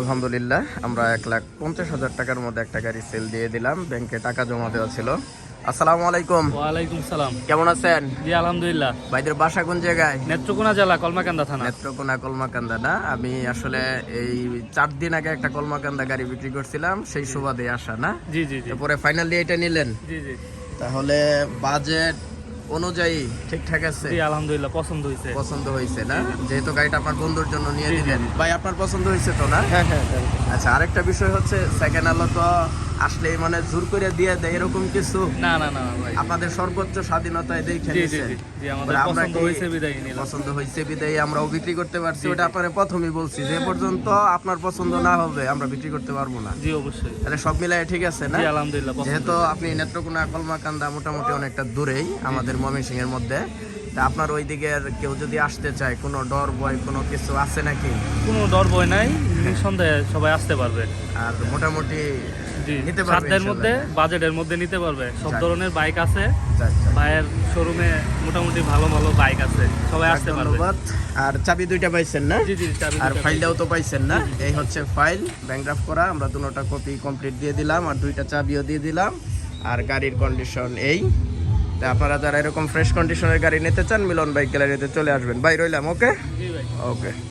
আলহামদুলিল্লাহ আমরা 1,50,000 টাকার মধ্যে একটা গাড়ি সেল দিয়ে দিলাম। ব্যাংকে টাকা জমা দেওয়া ছিল। আসসালামু আলাইকুম। ওয়ালাইকুম সালাম। কেমন আছেন? জি আলহামদুলিল্লাহ। ভাইদের বাসা কোন জায়গায়? নেত্রকোনা জেলা কলমাকান্দা থানা। নেত্রকোনা কলমাকান্দা না? আমি আসলে এই 4 দিন আগে একটা কলমাকান্দা গাড়ি বিক্রি করছিলাম, সেই সুবাদে আসা না? জি জি জি তারপরে ফাইনালি এটা নিলেন? জি জি তাহলে বাজেট অনুযায়ী ঠিকঠাক আছে? জি আলহামদুলিল্লাহ, পছন্দ হয়েছে। পছন্দ হয়েছে না? যেহেতু গাড়িটা আপনার বন্ধুর জন্য নিয়ে দিলেন, ভাই আপনার পছন্দ হয়েছে তো না? হ্যাঁ হ্যাঁ। আচ্ছা, আরেকটা বিষয় হচ্ছে সেকেন্ড আলো তো আসলেই মানে জোর করে দিয়ে দেয় এরকম কিছু? না না না ভাই, আপনাদের সর্বোচ্চ স্বাধীনতায় দেখে জি জি নিয়েছেন। জি জি আমাদের আমরা পছন্দ কি হয়েছে বিদায় নিলাম। পছন্দ হয়েছে বিদায় আমরাও বিক্রি করতে পারছি। জি, ওটা জি। আপনারা প্রথমেই বলছি যে পর্যন্ত আপনার পছন্দ না হবে আমরা বিক্রি করতে পারবো না। জি অবশ্যই। তাহলে সব মিলাই ঠিক আছে না? জি আলহামদুলিল্লাহ, পছন্দ যেহেতু হয়েছে। আপনি নেত্রকোনা কলমাকান্দা মোটামুটি অনেকটা দূরেই আমাদের ময়মনসিংহের মধ্যে, তা আপনার ওই দিকের কেউ যদি আসতে চায় কোনো ডর ভয় কোনো কিছু আছে নাকি? কোনো ডর ভয় নাই, নিঃসন্দেহে সবাই আসতে পারবে। আর মোটামুটি জি, নিতে পারবে সাধ্যের ইনশাল্লাহ, মধ্যে, না? বাজেটের মধ্যে নিতে পারবে। সব যাক। ধরনের বাইক আছে যাক, যাক। ভাইয়ের শোরুমে, মোটামুটি ভালো ভালো বাইক আছে, সবাই যাক, আসতে পারবে। ধন্যবাদ। আর চাবি দুইটা পাইছেন না? জি জি চাবি আর দুইটা ফাইলটাও তো পাইছেন না? জি, জি। এই হচ্ছে ফাইল, ব্যাংড্রাফট করা। আমরা দুটোটা কপি কমপ্লিট দিয়ে দিলাম আর দুইটা চাবিও দিয়ে দিলাম। আর গাড়ির কন্ডিশন এই। তা আপনারা যারা এরকম ফ্রেশ কন্ডিশনের গাড়ি নিতে চান মিলন বাইক গ্যালারিতে চলে আসবেন। ভাই রইলাম, ওকে জি ভাই। ওকে।